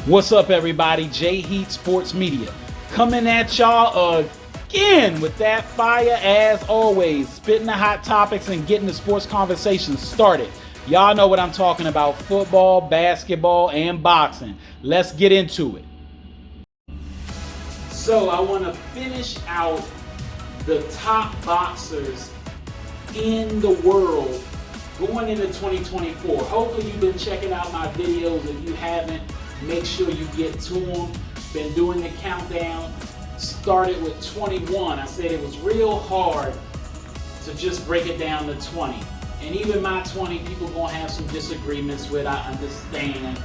What's up, everybody? J Heat Sports Media coming at y'all again with that fire as always, spitting the hot topics and getting the sports conversation started. Y'all know what I'm talking about: football, basketball, and boxing. Let's get into it. So I want to finish out the top boxers in the world going into 2024. Hopefully you've been checking out my videos. If you haven't, make sure you get to them. Been doing the countdown. Started with 21. I said it was real hard to just break it down to 20. And even my 20, people gonna have some disagreements with. I understand.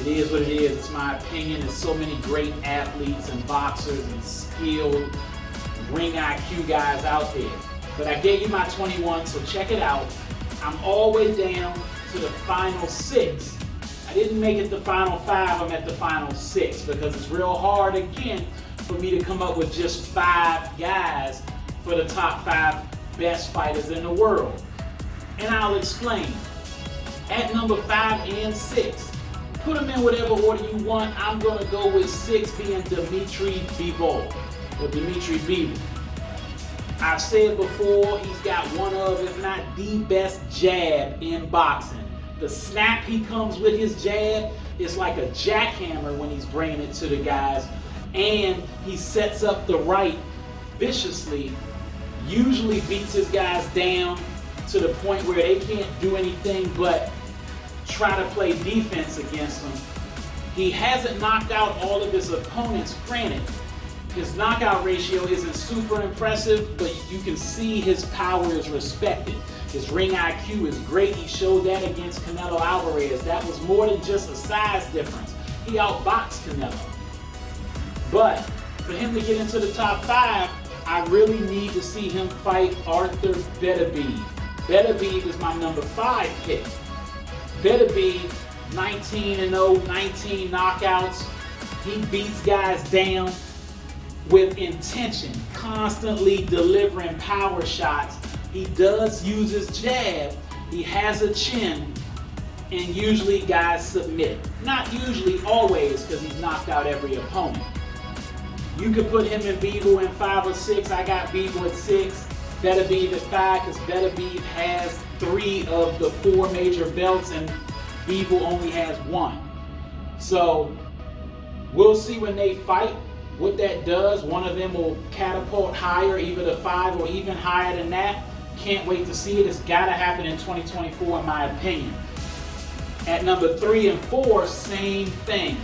It is what it is. It's my opinion. There's so many great athletes and boxers and skilled ring IQ guys out there. But I gave you my 21, so check it out. I'm all the way down to the final 6. I didn't make it the final 5, I'm at the final 6 because it's real hard again for me to come up with just 5 guys for the top 5 best fighters in the world. And I'll explain. At number 5 and 6, put them in whatever order you want. I'm going to go with 6 being Dmitry Bivol, or Dmitry Bivol. I've said before, he's got one of, if not the best jab in boxing. The snap he comes with his jab is like a jackhammer when he's bringing it to the guys. And he sets up the right viciously, usually beats his guys down to the point where they can't do anything but try to play defense against him. He hasn't knocked out all of his opponents, granted. His knockout ratio isn't super impressive, but you can see his power is respected. His ring IQ is great. He showed that against Canelo Alvarez. That was more than just a size difference. He outboxed Canelo. But for him to get into the top 5, I really need to see him fight Arthur Beterbiev. Beterbiev is my number 5 pick. Beterbiev, 19-0, 19 knockouts. He beats guys down with intention, constantly delivering power shots. He does use his jab. He has a chin, and usually guys submit. Not usually, always, because he's knocked out every opponent. You could put him and Bivol in 5 or 6. I got Bivol at 6, Beterbiev at 5, because Beterbiev has 3 of the 4 major belts, and Bivol only has 1. So we'll see when they fight what that does. One of them will catapult higher, either to 5 or even higher than that. Can't wait to see it. It's got to happen in 2024, in my opinion. At number 3 and 4, same thing.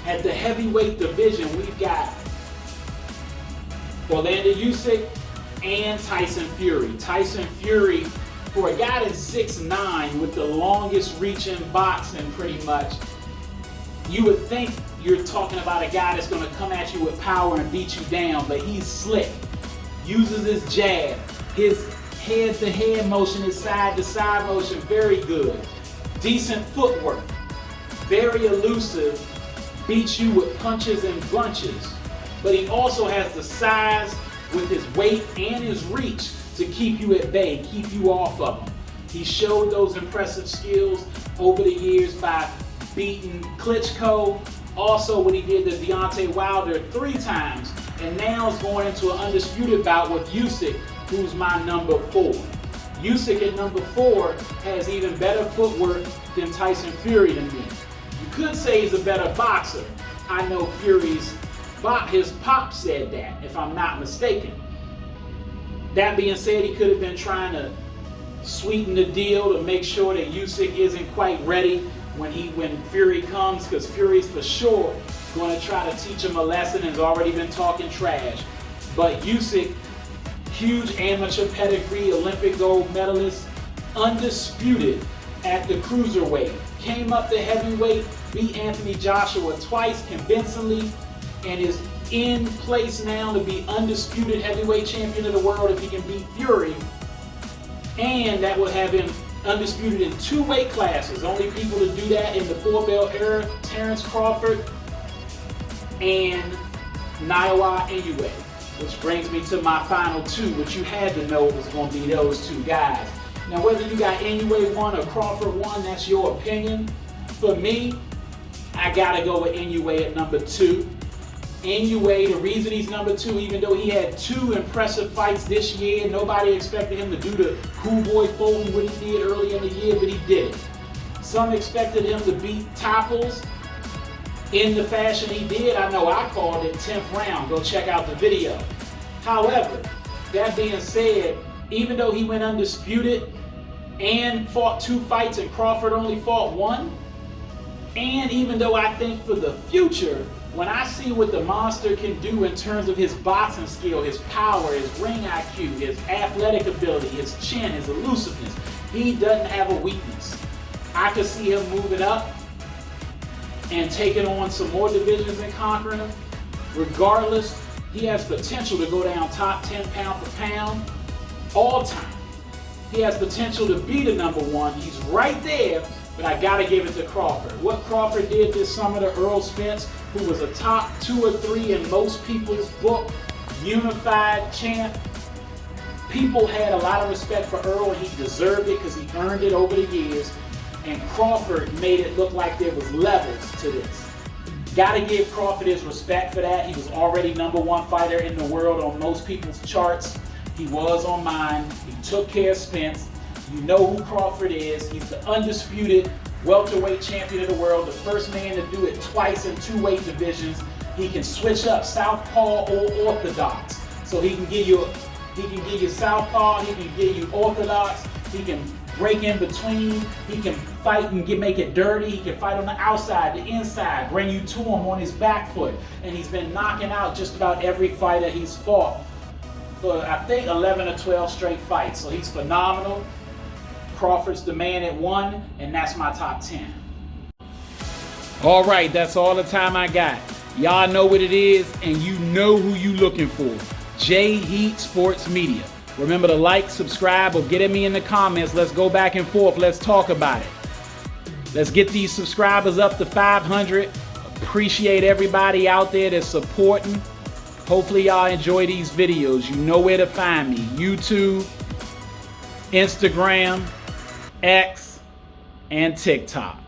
At the heavyweight division, we've got Orlando Usyk and Tyson Fury. Tyson Fury, for a guy that's 6'9", with the longest reach in boxing pretty much, you would think you're talking about a guy that's going to come at you with power and beat you down, but he's slick. Uses his jab, his head-to-head motion, his side-to-side motion, very good. Decent footwork, very elusive, beats you with punches and bunches. But he also has the size with his weight and his reach to keep you at bay, keep you off of him. He showed those impressive skills over the years by beating Klitschko, also when he did the Deontay Wilder 3 times, and now is going into an undisputed bout with Usyk, who's my number 4. Usyk at number 4 has even better footwork than Tyson Fury to me. You could say he's a better boxer. I know his pop said that, if I'm not mistaken. That being said, he could have been trying to sweeten the deal to make sure that Usyk isn't quite ready when Fury comes, because Fury's for sure going to try to teach him a lesson and has already been talking trash. But Usyk, huge amateur pedigree, Olympic gold medalist, undisputed at the cruiserweight. Came up to heavyweight, beat Anthony Joshua twice convincingly, and is in place now to be undisputed heavyweight champion of the world if he can beat Fury. And that will have him undisputed in 2 weight classes. Only people to do that in the 4-belt era: Terence Crawford and Naoya Inoue. Which brings me to my final 2, which you had to know was going to be those 2 guys. Now, whether you got Inoue 1 or Crawford 1, that's your opinion. For me, I gotta go with Inoue at number 2. Inoue, the reason he's number 2, even though he had 2 impressive fights this year, nobody expected him to do the cool boy Fulton what he did early in the year, but he did it. Some expected him to beat Topples in the fashion he did. I know I called it 10th round. Go check out the video. However, that being said, even though he went undisputed and fought 2 fights and Crawford only fought 1, and even though I think for the future, when I see what the monster can do in terms of his boxing skill, his power, his ring IQ, his athletic ability, his chin, his elusiveness, he doesn't have a weakness. I could see him moving up and taking on some more divisions and conquering them. Regardless, he has potential to go down top 10 pound for pound all time. He has potential to be the number 1. He's right there, but I gotta give it to Crawford. What Crawford did this summer to Earl Spence, who was a top 2 or 3 in most people's book, unified champ. People had a lot of respect for Earl, and he deserved it because he earned it over the years. And Crawford made it look like there was levels to this. Gotta give Crawford his respect for that. He was already number 1 fighter in the world on most people's charts. He was on mine. He took care of Spence. You know who Crawford is. He's the undisputed welterweight champion of the world, the first man to do it twice in 2 weight divisions. He can switch up southpaw or orthodox. So he can give you southpaw, he can give you orthodox, he can break in between, he can fight and make it dirty, he can fight on the outside, the inside, bring you to him on his back foot. And he's been knocking out just about every fighter he's fought for, I think, 11 or 12 straight fights. So he's phenomenal. Crawford's the man at 1, and that's my top 10. All right, that's all the time I got. Y'all know what it is, and you know who you looking for. J Heat Sports Media. Remember to like, subscribe, or get at me in the comments. Let's go back and forth. Let's talk about it. Let's get these subscribers up to 500. Appreciate everybody out there that's supporting. Hopefully y'all enjoy these videos. You know where to find me. YouTube, Instagram, X, and TikTok.